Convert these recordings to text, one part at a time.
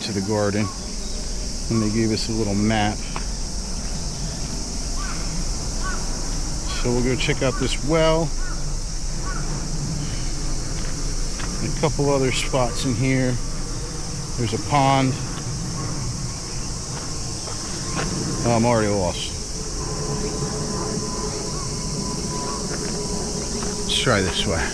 to the garden, and they gave us a little map. So we'll go check out this well. And a couple other spots in here. There's a pond. Oh, I'm already lost. Let's try this way.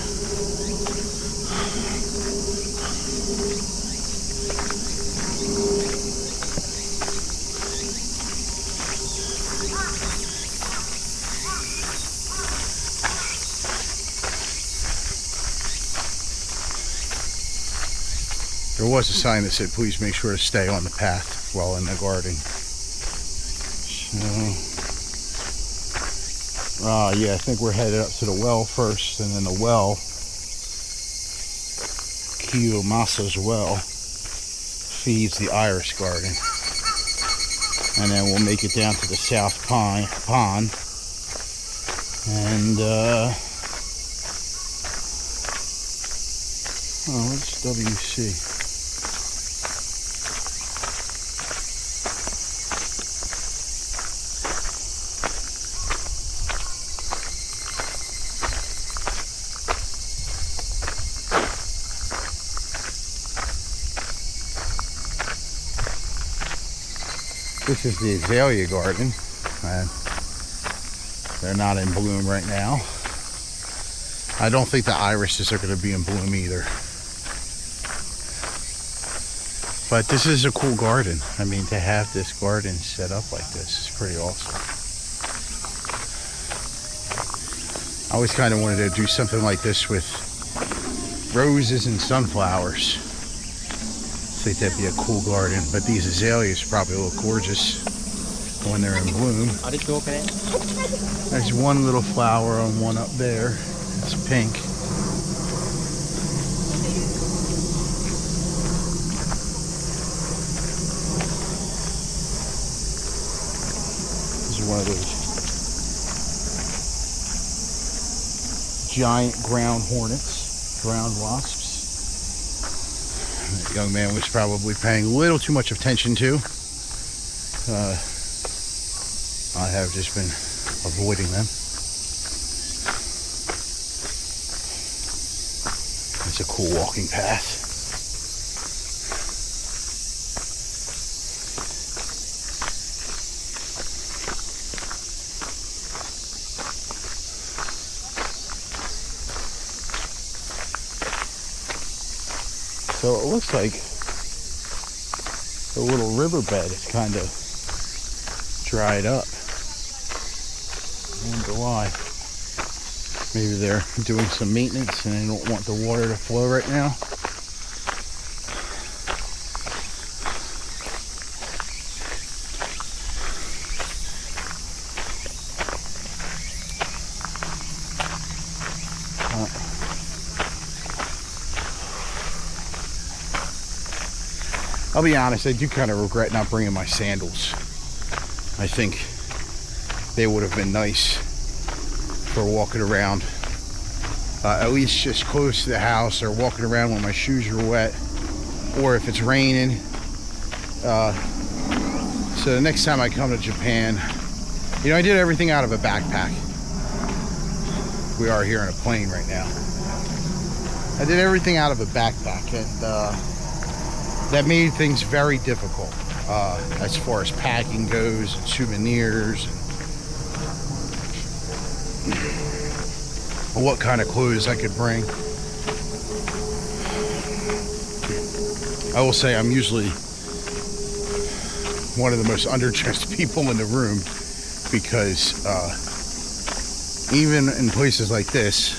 There was a sign that said, please make sure to stay on the path while in the garden. So, yeah, I think we're headed up to the well first, and then the well, Kiyomasa's well, feeds the iris garden. And then we'll make it down to the south pond. And, oh, what's WC? This is the azalea garden, and they're not in bloom right now. I don't think the irises are going to be in bloom either. But this is a cool garden. I mean, to have this garden set up like this is pretty awesome. I always kind of wanted to do something like this with roses and sunflowers. I think that'd be a cool garden, but these azaleas probably look gorgeous when they're in bloom. There's one little flower and one up there. It's pink. This is one of those giant ground hornets, ground wasps. That young man was probably paying a little too much attention to. I have just been avoiding them. It's a cool walking path. So it looks like the little riverbed is kind of dried up. I wonder why. Maybe they're doing some maintenance and they don't want the water to flow right now. I'll be honest, I do kind of regret not bringing my sandals. I think they would have been nice for walking around, at least just close to the house, or walking around when my shoes are wet, or if it's raining. So the next time I come to Japan, you know, I did everything out of a backpack. We are here on a plane right now. I did everything out of a backpack, and that made things very difficult as far as packing goes, and souvenirs, and what kind of clothes I could bring. I will say I'm usually one of the most underdressed people in the room, because even in places like this,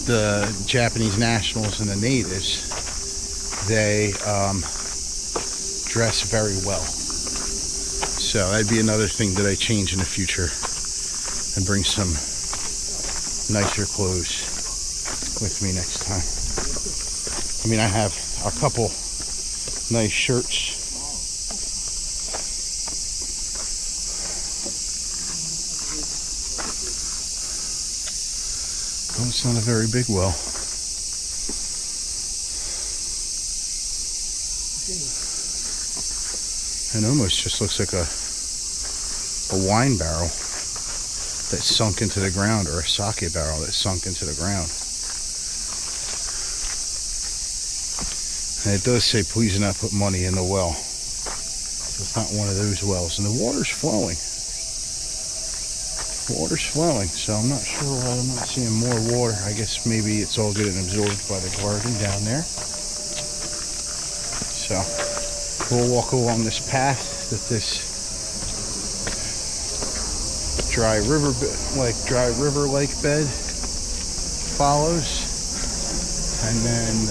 the Japanese nationals and the natives, they dress very well. So that'd be another thing that I change in the future, and bring some nicer clothes with me next time. I mean, I have a couple nice shirts. Oh, it's not a very big well. It almost just looks like a wine barrel that sunk into the ground, or a sake barrel that sunk into the ground. And it does say, please do not put money in the well. It's not one of those wells. And the water's flowing. The water's flowing, so I'm not sure why I'm not seeing more water. I guess maybe it's all getting absorbed by the garden down there. So we'll walk along this path that this dry river lake bed follows, and then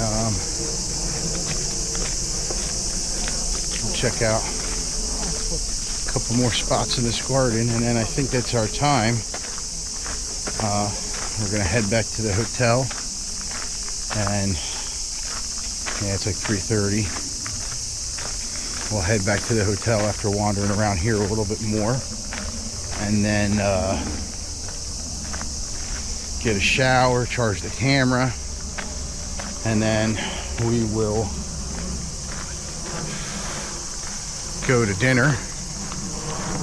we'll check out a couple more spots in this garden, and then I think that's our time. We're gonna head back to the hotel, and yeah, it's like 3:30. We'll head back to the hotel after wandering around here a little bit more, and then get a shower, charge the camera, and then we will go to dinner.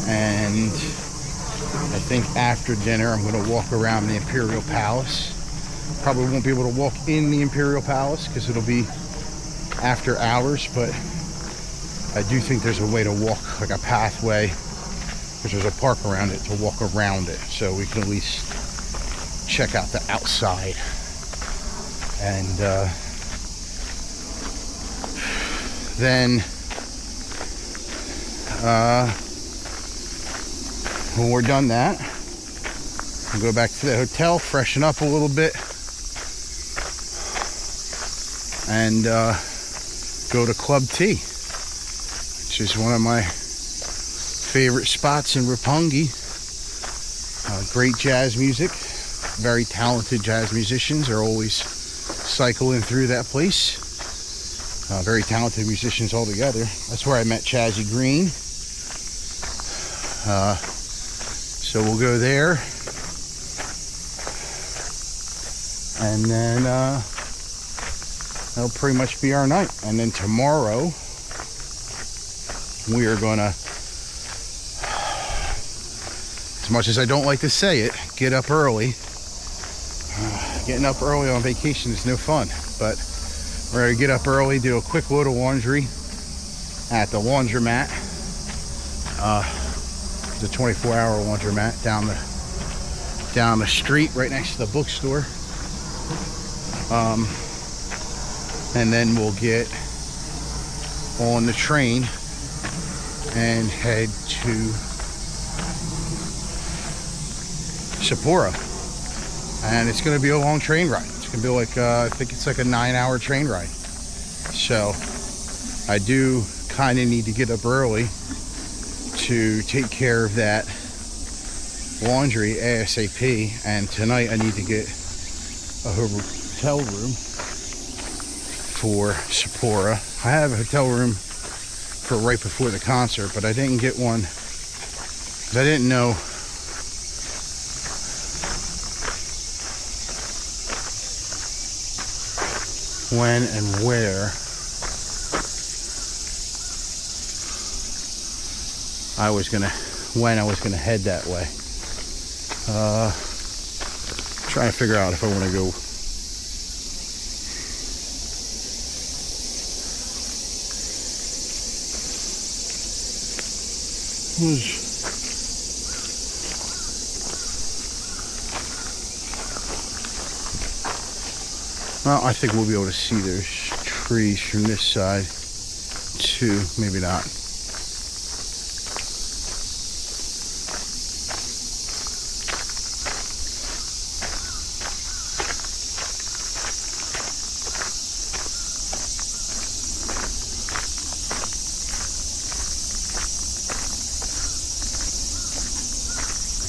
And I think after dinner I'm going to walk around the Imperial Palace. Probably won't be able to walk in the Imperial Palace because it'll be after hours, but I do think there's a way to walk, like a pathway, because there's a park around it, to walk around it, so we can at least check out the outside. And then when we're done that, we'll go back to the hotel, freshen up a little bit, and go to Club T, which is one of my favorite spots in Roppongi. Great jazz music, very talented jazz musicians are always cycling through that place. Very talented musicians altogether. That's where I met Chazzy Green. So we'll go there, and then that'll pretty much be our night. And then tomorrow we are gonna, as much as I don't like to say it, get up early. Getting up early on vacation is no fun, but we're gonna get up early, do a quick load of laundry at the laundromat. The 24-hour laundromat down the street right next to the bookstore. And then we'll get on the train and head to Sapporo. And it's going to be a long train ride. It's going to be like, I think it's like a 9-hour train ride. So I do kind of need to get up early to take care of that laundry ASAP. And tonight I need to get a hotel room for Sapporo. I have a hotel room for right before the concert, but I didn't get one. I didn't know when and where I was gonna head that way. Trying to figure out if I want to go well, I think we'll be able to see those trees from this side too. Maybe not.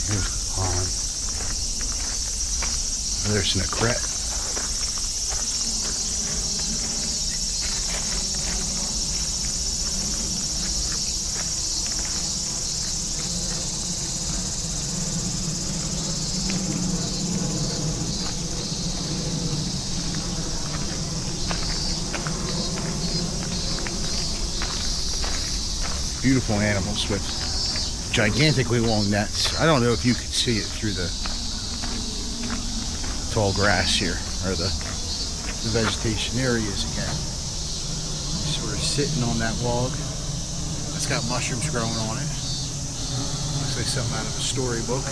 Here's the pond. There's Nacret. Beautiful animals with gigantically long nets. I don't know if you can see it through the tall grass here, or the vegetation. There he is again. Sort of sitting on that log. It's got mushrooms growing on it. Looks like something out of a storybook.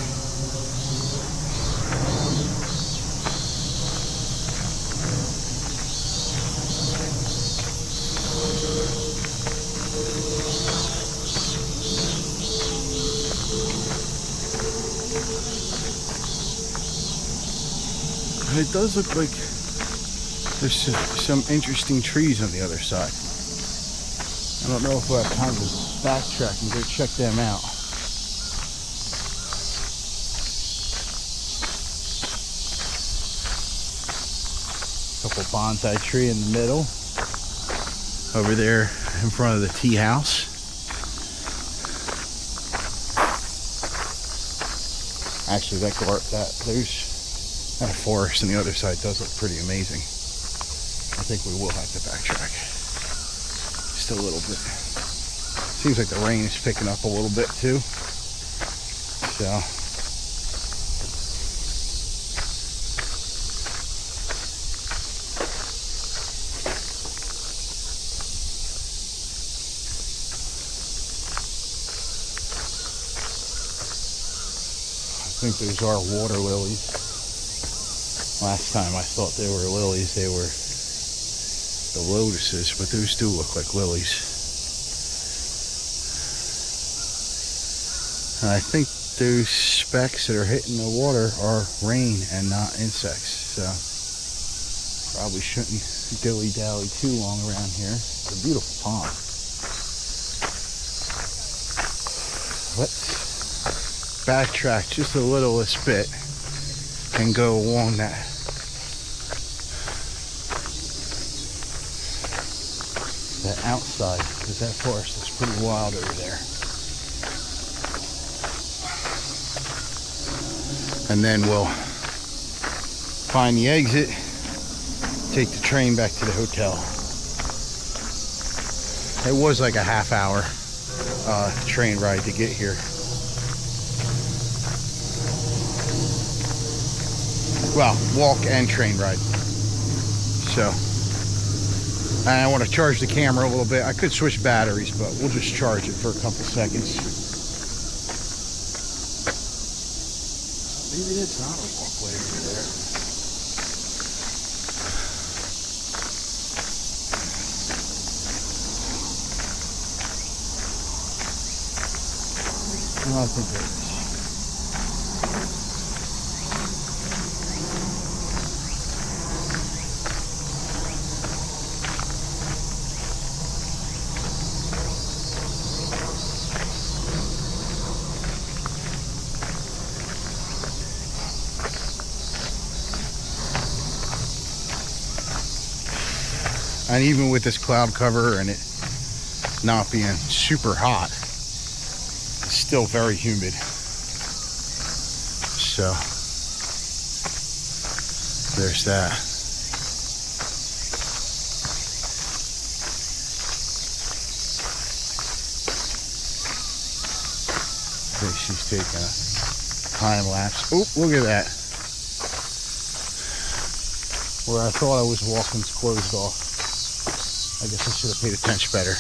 And it does look like there's some interesting trees on the other side. I don't know if we'll have time to backtrack and go check them out. Couple bonsai tree in the middle. Over there in front of the tea house. Actually, that forest on the other side does look pretty amazing. I think we will have to backtrack. Just a little bit. Seems like the rain is picking up a little bit too. So I think those are water lilies. Last time I thought they were lilies, they were the lotuses, but those do look like lilies. And I think those specks that are hitting the water are rain and not insects. So probably shouldn't dilly-dally too long around here. It's a beautiful pond. Let's backtrack just the littlest bit and go along that outside, because that forest is pretty wild over there. And then we'll find the exit, take the train back to the hotel. It was like a half-hour train ride to get here. Well, walk and train ride. So, and I want to charge the camera a little bit. I could switch batteries, but we'll just charge it for a couple seconds. Maybe it's not a walkway over there. No, I think it is. And even with this cloud cover and it not being super hot, it's still very humid. So there's that. Okay, she's taking a time lapse. Oh, look at that. Where I thought I was walking, it's closed off. I guess I should have paid attention better.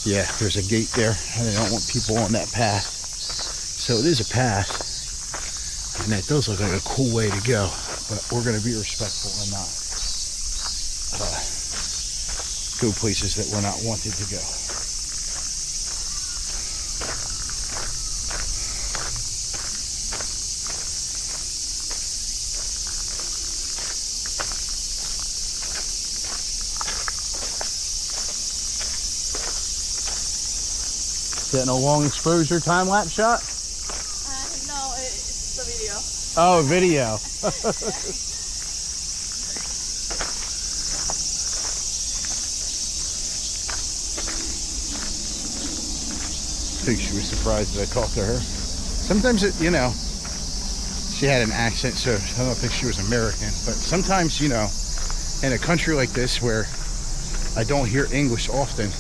Yeah, there's a gate there, and I don't want people on that path. So it is a path, and that does look like a cool way to go, but we're going to be respectful and not go places that we're not wanted to go. Getting a long exposure time lapse shot? No, it's a video. Oh, video. I think she was surprised that I talked to her. Sometimes, you know, she had an accent, so I don't think she was American. But sometimes, you know, in a country like this where I don't hear English often,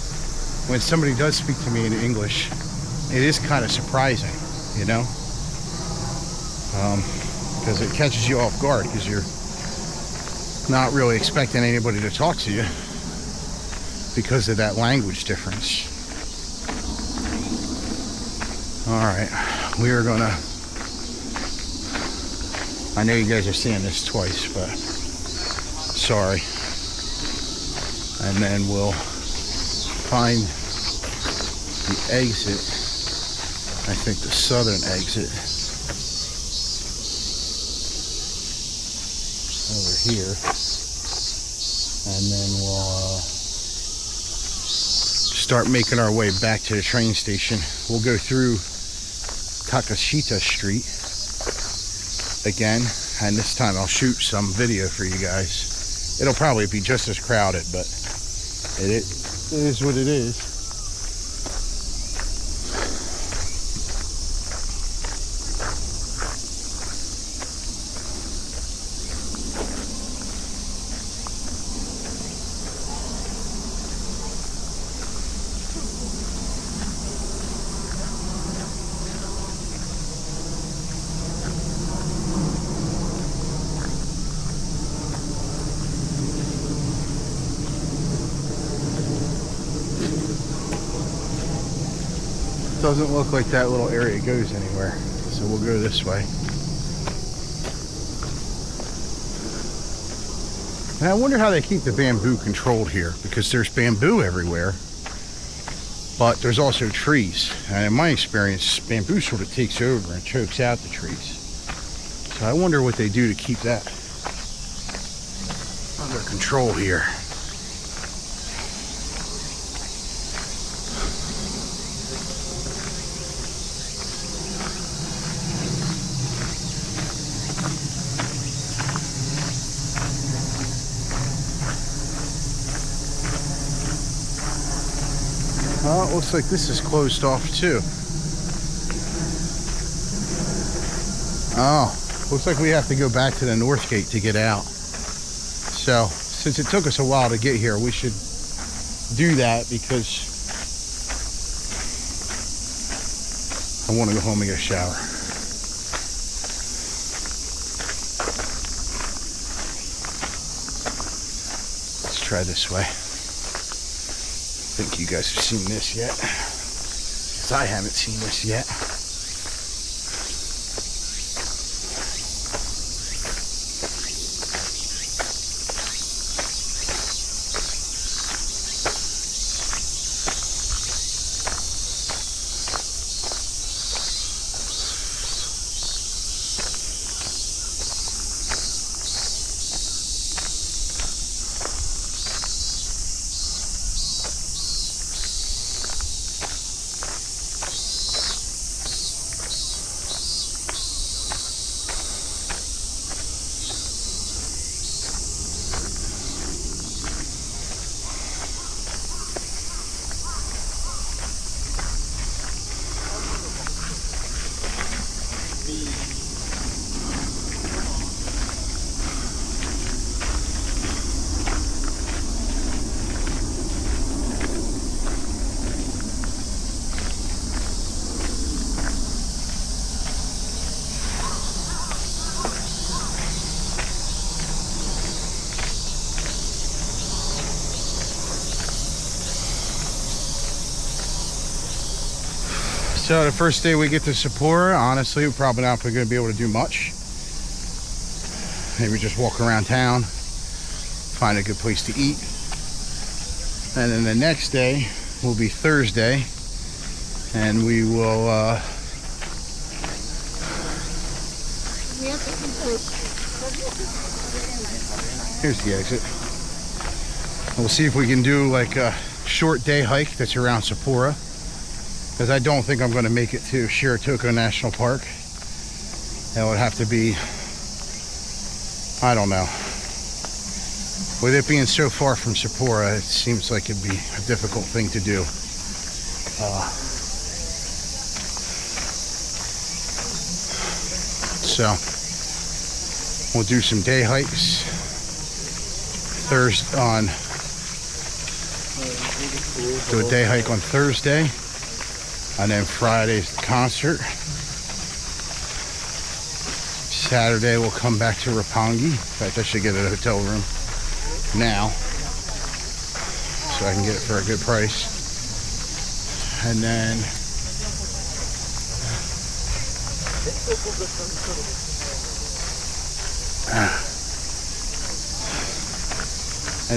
when somebody does speak to me in English, it is kind of surprising, you know, because it catches you off guard because you're not really expecting anybody to talk to you because of that language difference. All right, we are gonna, I know you guys are seeing this twice, but sorry. And then we'll find the exit, I think the southern exit over here, and then we'll start making our way back to the train station. We'll go through Takashita Street again, and this time I'll shoot some video for you guys. It'll probably be just as crowded, but it is what it is. Doesn't look like that little area goes anywhere, so we'll go this way. And I wonder how they keep the bamboo controlled here, because there's bamboo everywhere, but there's also trees. And in my experience, bamboo sort of takes over and chokes out the trees. So I wonder what they do to keep that under control here. Well, it looks like this is closed off too. Oh, looks like we have to go back to the north gate to get out. So, since it took us a while to get here, we should do that because I want to go home and get a shower. Let's try this way. I think you guys have seen this yet, because I haven't seen this yet. So the first day we get to Sapporo, honestly, we're probably not going to be able to do much. Maybe just walk around town, find a good place to eat. And then the next day will be Thursday, and we will here's the exit. We'll see if we can do like a short day hike that's around Sapporo, because I don't think I'm going to make it to Shiratoko National Park. That would have to be, I don't know. With it being so far from Sapporo, it seems like it'd be a difficult thing to do. So we'll do some day hikes Thursday on Do a day hike on Thursday. And then Friday's the concert. Saturday we'll come back to Roppongi. In fact, I should get a hotel room now so I can get it for a good price. And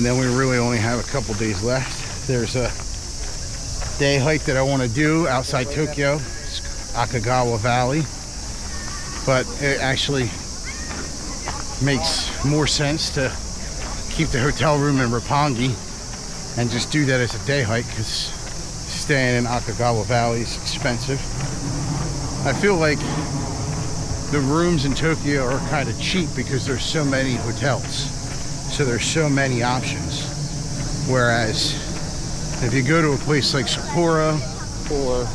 then we really only have a couple days left. There's a day hike that I want to do outside Tokyo, Akagawa Valley, but it actually makes more sense to keep the hotel room in Roppongi and just do that as a day hike, because staying in Akagawa Valley is expensive. I feel like the rooms in Tokyo are kind of cheap because there's so many hotels, so there's so many options, whereas if you go to a place like Sapporo or,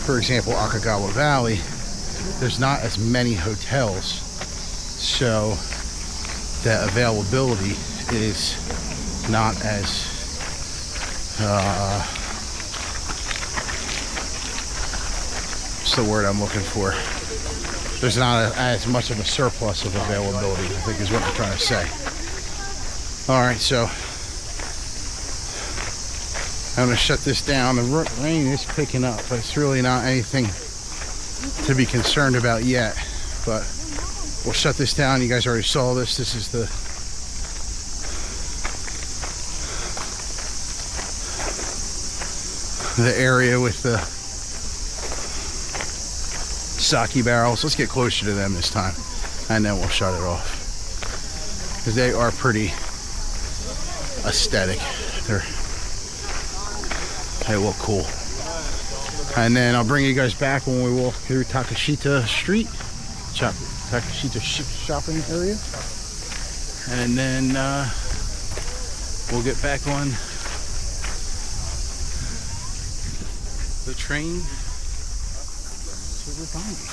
for example, Akagawa Valley, there's not as many hotels, so the availability is not as what's the word I'm looking for? There's not as much of a surplus of availability, I think is what I'm trying to say. All right, so I'm gonna shut this down. The rain is picking up, but it's really not anything to be concerned about yet. But we'll shut this down. You guys already saw this. This is the area with the sake barrels. Let's get closer to them this time, and then we'll shut it off, because they are pretty aesthetic. They look cool. And then I'll bring you guys back when we walk through Takashita Street, Takashita shopping area, and then we'll get back on the train to Roppongi.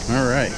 All right.